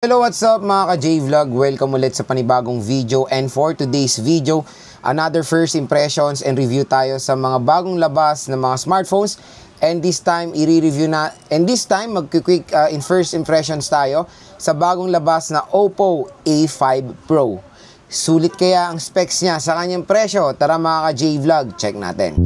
Hello, what's up mga ka-J-Vlog? Welcome ulit sa panibagong video, and for today's video, another first impressions and review tayo sa mga bagong labas ng mga smartphones. And this time, magki-quick in first impressions tayo sa bagong labas na Oppo A5 Pro. Sulit kaya ang specs niya sa kanyang presyo? Tara mga ka-J-Vlog, check natin.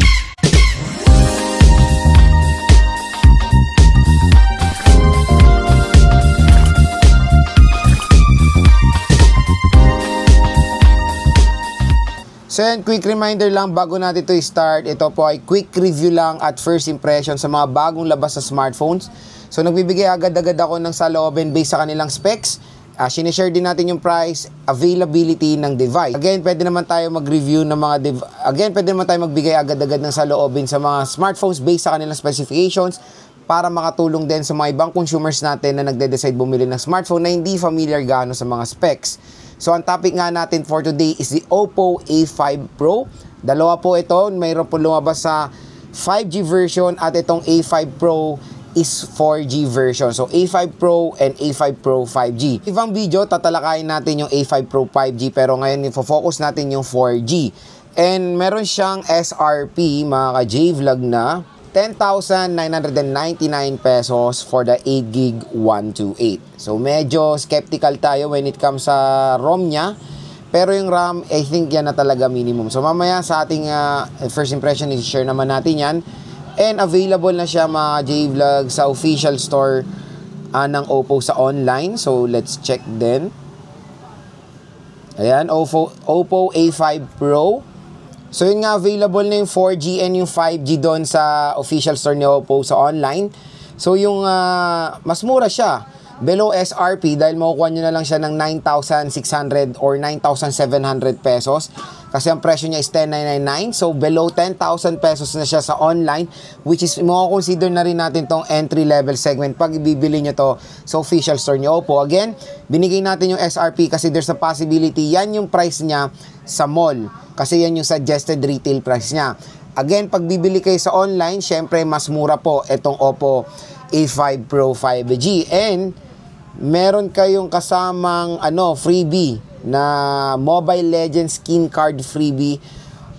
So yan, quick reminder lang bago natin ito i-start. Ito po ay quick review lang at first impression sa mga bagong labas sa smartphones. So nagbibigay agad-agad ako ng saloobin based sa kanilang specs. Sinishare din natin yung price, availability ng device. Again, pwede naman tayo mag-review ng mga pwede naman tayo magbigay agad-agad ng saloobin sa mga smartphones based sa kanilang specifications para makatulong din sa mga ibang consumers natin na nagde-decide bumili ng smartphone na hindi familiar gaano sa mga specs. So, ang topic nga natin for today is the Oppo A5 Pro. Dalawa po ito. Mayroon po lumabas sa 5G version at itong A5 Pro is 4G version. So, A5 Pro and A5 Pro 5G. Ibang video, tatalakayin natin yung A5 Pro 5G pero ngayon i-focus natin yung 4G. And meron siyang SRP, mga ka-J-Vlog, na 10,999 pesos for the 8GB 128. So medyo skeptical tayo when it comes sa ROM niya. Pero yung RAM, I think yan na talaga minimum. So mamaya sa ating first impression, i-share naman natin yan. And available na siya mga J-Vlog sa official store ng Oppo sa online. So let's check din. Ayan, Oppo A5 Pro. So yun nga, available na yung 4G and yung 5G doon sa official store ni Oppo sa online. So yung mas mura siya, below SRP, dahil makukuha nyo na lang siya ng 9,600 or 9,700 pesos. Kasi ang presyo niya is 10,999. So below 10,000 pesos na siya sa online, which is consider na rin natin tong entry level segment pag ibibili nyo to sa official store ni Oppo. Again, binigay natin yung SRP kasi there's a possibility yan yung price niya sa mall. Kasi yan yung suggested retail price niya. Again, pag bibili kayo sa online, syempre mas mura po itong Oppo A5 Pro 5G. And meron kayong kasamang freebie na Mobile Legends skin card freebie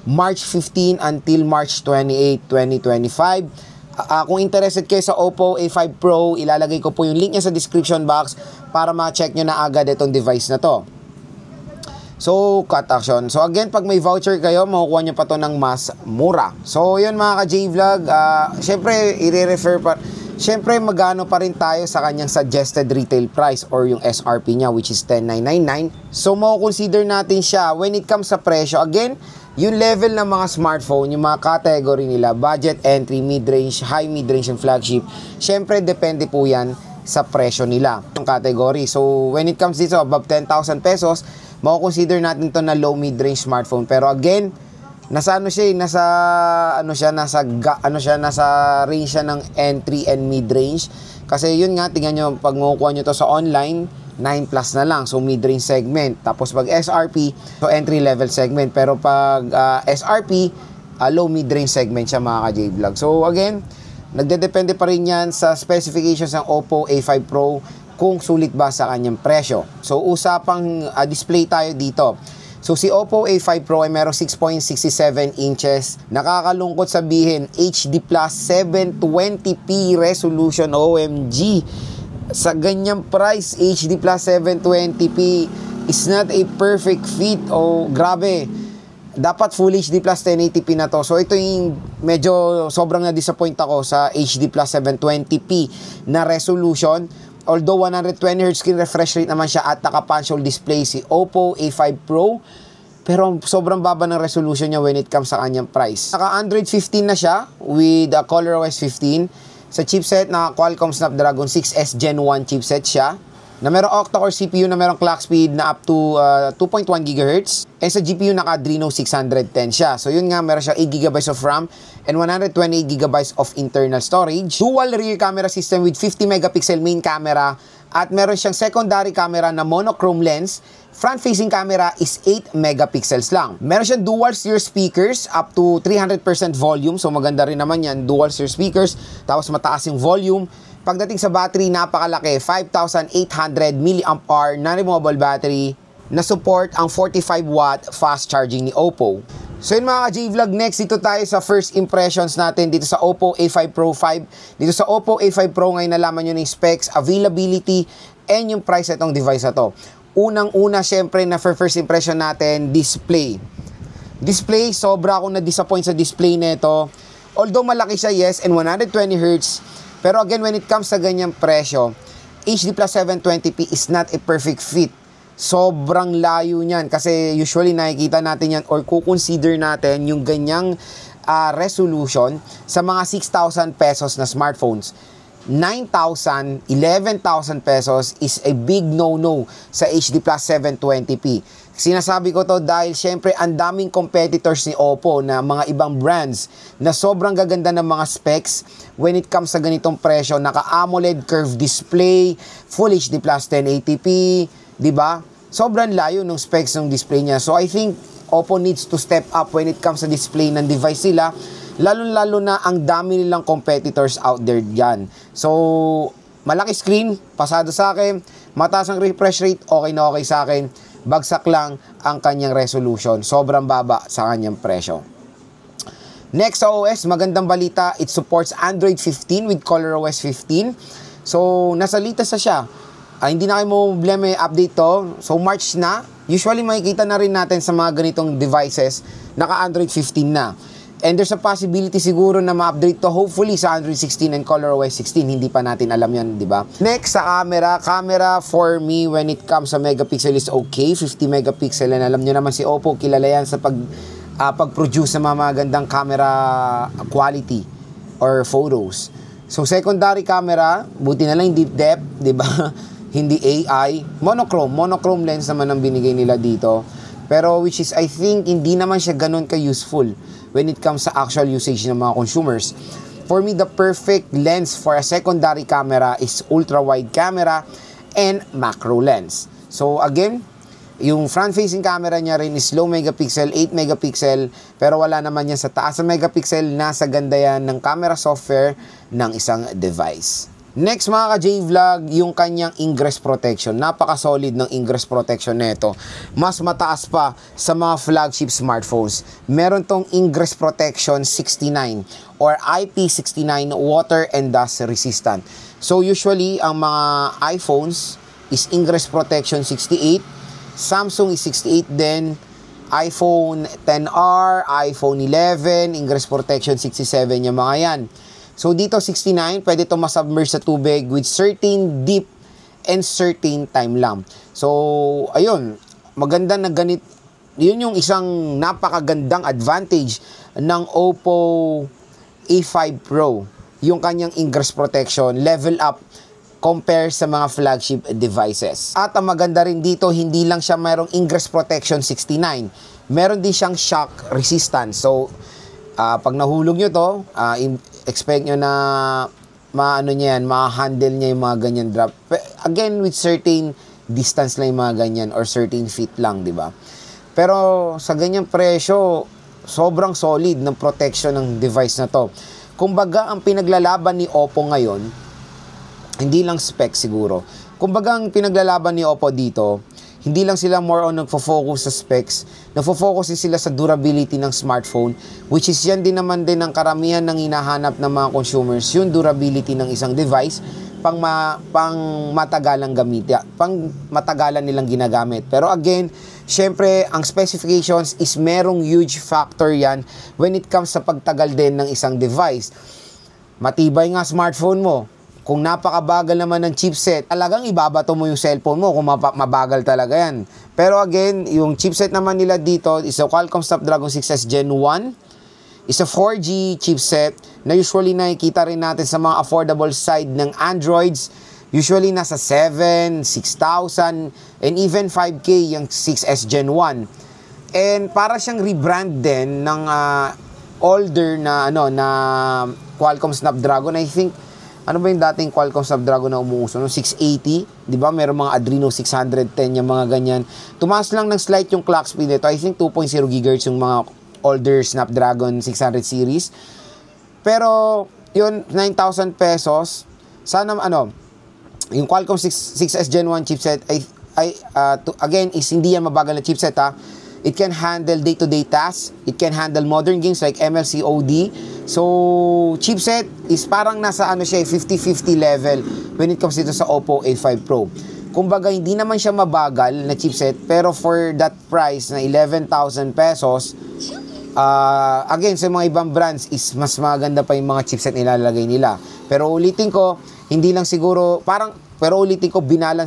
March 15 until March 28, 2025. Kung interested kayo sa Oppo A5 Pro, ilalagay ko po yung link niya sa description box para ma-check nyo na agad itong device na to. So, cut action. So, again, pag may voucher kayo, makukuha nyo pa to ng mas mura. So, yun mga ka-J-Vlog. Siyempre, i-refer pa. Siyempre, magano pa rin tayo sa kanyang suggested retail price or yung SRP niya, which is 10,999. So, makukonsider natin siya when it comes sa presyo. Again, yung level ng mga smartphone, yung mga category nila, budget, entry, mid-range, high mid-range, and flagship, siyempre, depende po yan sa presyo nila, yung category. So, when it comes dito, above 10,000 pesos, mako-consider natin to na low mid-range smartphone. Pero again, nasa range siya ng entry and mid-range. Kasi yun nga, tingnan nyo, pag makukuha nyo to sa online, 9 plus na lang. So mid-range segment. Tapos pag SRP, so entry level segment. Pero pag SRP, low mid-range segment siya mga ka-J-Vlog. So again, nagdedepende pa rin yan sa specifications ng Oppo A5 Pro kung sulit ba sa kanyang presyo. So, usapang display tayo dito. So, si Oppo A5 Pro ay merong 6.67 inches. Nakakalungkot sabihin, HD Plus 720p resolution. OMG! Sa ganyang price, HD Plus 720p is not a perfect fit. Oh, grabe! Dapat Full HD Plus 1080p na to. So, ito yung medyo sobrang na-disappoint ako sa HD Plus 720p na resolution. Although 120Hz screen refresh rate naman siya at naka-punch hole display si Oppo A5 Pro, pero sobrang baba ng resolution niya when it comes sa kanyang price. Naka-Android 15 na siya with ColorOS 15. Sa chipset, naka Qualcomm Snapdragon 6S Gen 1 chipset siya, na merong octa-core CPU na merong clock speed na up to 2.1 GHz. And sa GPU, naka Adreno 610 siya. So yun nga, meron siya 8GB of RAM and 128GB of internal storage. Dual rear camera system with 50 megapixel main camera at meron siyang secondary camera na monochrome lens. Front-facing camera is 8 megapixels lang. Meron siyang dual steer speakers up to 300% volume. So maganda rin naman yan, dual steer speakers. Tapos mataas yung volume. Pagdating sa battery, napakalaki, 5,800 mAh na removable battery na support ang 45-watt fast charging ni Oppo. So yun mga ka-J-Vlog, next dito tayo sa first impressions natin dito sa Oppo A5 Pro 5. Dito sa Oppo A5 Pro ngayon nalaman nyo ng specs, availability, and yung price itong device na to. Unang-una syempre na first impression natin, display. Display, sobra akong na-disappoint sa display nito. Although malaki siya, yes, and 120Hz. Pero again, when it comes sa ganyang presyo, HD Plus 720p is not a perfect fit. Sobrang layo niyan kasi usually nakikita natin yan or kukonsider natin yung ganyang resolution sa mga 6,000 pesos na smartphones. 9,000, 11,000 pesos is a big no-no sa HD Plus 720p. Sinasabi ko to dahil syempre ang daming competitors ni Oppo na mga ibang brands na sobrang gaganda ng mga specs when it comes sa ganitong presyo. Naka-AMOLED curved display, Full HD Plus 1080p, di ba? Sobrang layo ng specs ng display niya. So I think Oppo needs to step up when it comes sa display ng device nila. Lalo-lalo na ang dami nilang competitors out there dyan. So, malaki screen, pasado sa akin. Mataas ang refresh rate, okay na okay sa akin. Bagsak lang ang kanyang resolution. Sobrang baba sa kanyang presyo. Next sa OS, magandang balita. It supports Android 15 with ColorOS 15. So, nasa litas na siya. Hindi na kayo problema update to. So, March na. Usually, makikita na rin natin sa mga ganitong devices, naka-Android 15 na. And there's a possibility siguro na ma-update to hopefully sa Android 16 and ColorOS 16. Hindi pa natin alam yan, di ba? Next, sa camera. Camera for me, when it comes sa megapixel is okay. 50 megapixel. And alam nyo naman si Oppo, kilala yan sa pag-produce ng mga magandang camera quality or photos. So, secondary camera, buti na lang deep depth, di ba? Hindi AI. Monochrome lens naman ang binigay nila dito. Pero which is, I think, hindi naman siya ganun ka-useful when it comes sa actual usage ng mga consumers. For me, the perfect lens for a secondary camera is ultra-wide camera and macro lens. So again, yung front-facing camera niya rin is low megapixel, 8 megapixel, pero wala naman yan sa taas ng megapixel. Nasa ganda yan ng camera software ng isang device. Next mga ka-J-Vlog, yung kanyang ingress protection. Napaka-solid ng ingress protection nito. Mas mataas pa sa mga flagship smartphones. Meron tong ingress protection 69 or IP69 water and dust resistant. So usually, ang mga iPhones is ingress protection 68. Samsung is 68 din. iPhone XR, iPhone 11, ingress protection 67 yung mga yan. So dito 69, pwede ito masubmerge sa tubig with certain deep and certain time lamp. So ayun, maganda na ganit. Yun yung isang napakagandang advantage ng Oppo A5 Pro. Yung kanyang ingress protection, level up compare sa mga flagship devices. At ang maganda rin dito, hindi lang siya mayroong ingress protection 69. Meron din siyang shock resistance. So pag nahulog nyo to, expect nyo na maano niya yan, ma-handle niya yung mga ganyan drop. Again, with certain distance lang yung mga ganyan or certain feet lang, di ba? Pero sa ganyang presyo, sobrang solid ng protection ng device na to. Kumbaga, ang pinaglalaban ni Oppo ngayon, hindi lang spec siguro. Kumbaga, ang pinaglalaban ni Oppo dito, hindi lang sila more on nagfo-focus sa specs, nagfo-focus din sila sa durability ng smartphone, which is yan din naman din ang karamihan ng hinahanap ng mga consumers, yung durability ng isang device pang matagalang matagalan nilang ginagamit. Pero again, syempre, ang specifications is merong huge factor yan when it comes sa pagtagal din ng isang device. Matibay nga smartphone mo. Kung napakabagal naman ng chipset, talagang ibabato mo yung cellphone mo kung mabagal talaga yan. Pero again, yung chipset naman nila dito is a Qualcomm Snapdragon 6S Gen 1. Is a 4G chipset na usually nakikita rin natin sa mga affordable side ng Androids. Usually nasa 7, 6,000, and even 5K yung 6S Gen 1. And para siyang rebrand din ng older na Qualcomm Snapdragon. I think ano ba yung dating Qualcomm Snapdragon na umuuso? No? 680, di ba? Meron mga Adreno 610, yung mga ganyan. Tumaas lang ng slight yung clock speed nito. I think 2.0 GHz yung mga older Snapdragon 600 series. Pero, yun, 9,000 pesos. sana yung Qualcomm 6S Gen 1 chipset again is hindi yan mabagal na chipset ha. It can handle day-to-day tasks. It can handle modern games like ML, COD. So, chipset is parang nasa 50-50 level when it comes dito sa Oppo A5 Pro. Kumbaga, hindi naman siya mabagal na chipset, pero for that price na 11,000 pesos, again, sa mga ibang brands is mas maganda pa yung mga chipset nilalagay nila. Pero ulitin ko, binalance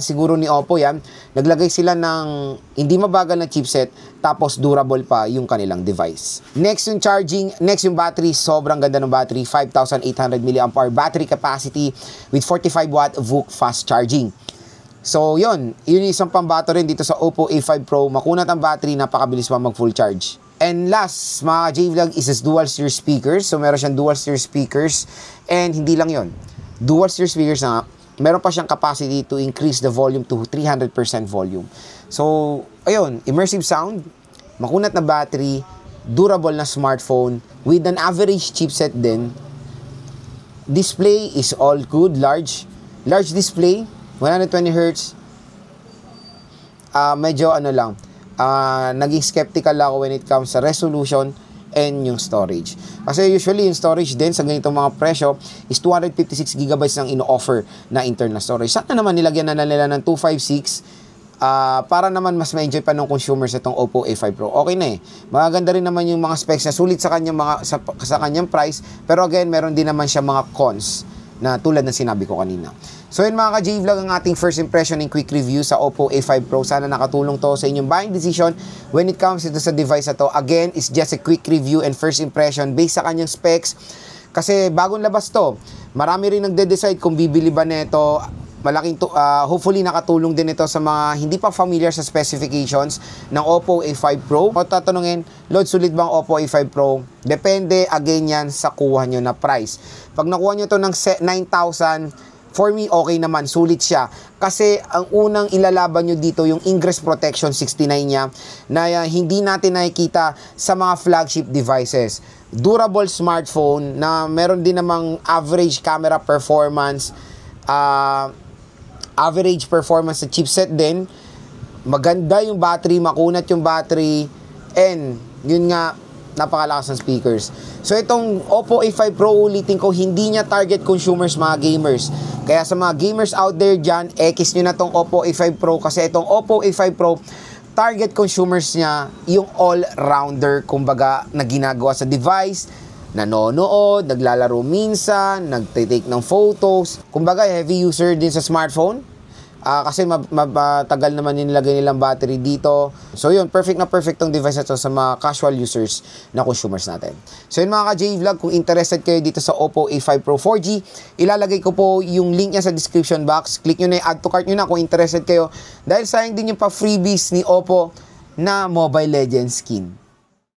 siguro ni Oppo yan. Naglagay sila ng hindi mabagal na chipset, tapos durable pa yung kanilang device. Next yung charging, next yung battery, sobrang ganda ng battery, 5,800 mAh battery capacity with 45 watt VOOC fast charging. So yun yung isang pambato rin dito sa Oppo A5 Pro, makunat ang battery, napakabilis pa mag full charge. And last, mga J-Vlog, is dual steer speakers. So meron siyang dual steer speakers, and hindi lang yon, dual steer speakers na meron pa siyang capacity to increase the volume to 300% volume. So, ayun, immersive sound, makunat na battery, durable na smartphone, with an average chipset din. Display is all good, large display, 120Hz. Medyo naging skeptical ako when it comes sa resolution and yung storage. Kasi usually yung storage din sa ganitong mga presyo is 256GB ang ino-offer na internal storage. Sana naman nilagyan na nila ng 256 para naman mas ma-enjoy pa ng consumers itong Oppo A5 Pro. Okay na eh. Maganda rin naman yung mga specs na sulit sa kanyang price, pero again, meron din naman siya mga cons na tulad ng sinabi ko kanina. So yun mga ka-J-Vlog, ang ating first impression and quick review sa Oppo A5 Pro. Sana nakatulong to sa inyong buying decision when it comes ito sa device na to. Again, it's just a quick review and first impression based sa kanyang specs. Kasi bagong labas to, marami rin nagde-decide kung bibili ba nito. Hopefully nakatulong din ito sa mga hindi pa familiar sa specifications ng Oppo A5 Pro. O tatanungin, Lord, sulit bang Oppo A5 Pro? Depende again yan sa kuha nyo na price. Pag nakuha nyo to ng 9,000, for me, okay naman, sulit siya. Kasi ang unang ilalaban nyo dito, yung ingress protection 69 niya, na hindi natin nakikita sa mga flagship devices. Durable smartphone na meron din namang average camera performance, average performance sa chipset din. Maganda yung battery, makunat yung battery, and yun nga, napakalakas ng speakers. So itong Oppo A5 Pro, ulitin ko, hindi niya target consumers, mga gamers. Kaya sa mga gamers out there dyan, X nyo na itong Oppo A5 Pro, kasi itong Oppo A5 Pro, target consumers niya yung all-rounder, kumbaga, na ginagawa sa device, nanonood, naglalaro minsan, nagtitake ng photos. Kumbaga, heavy user din sa smartphone. Kasi matagal naman nilagay nilang battery dito. So yun, perfect na perfect tong device na to sa mga casual users na consumers natin. So yun mga ka-J-Vlog, kung interested kayo dito sa Oppo A5 Pro 4G, ilalagay ko po yung link niya sa description box. Click nyo na yung add to cart nyo na kung interested kayo. Dahil sayang din yung pa-freebies ni Oppo na Mobile Legends skin.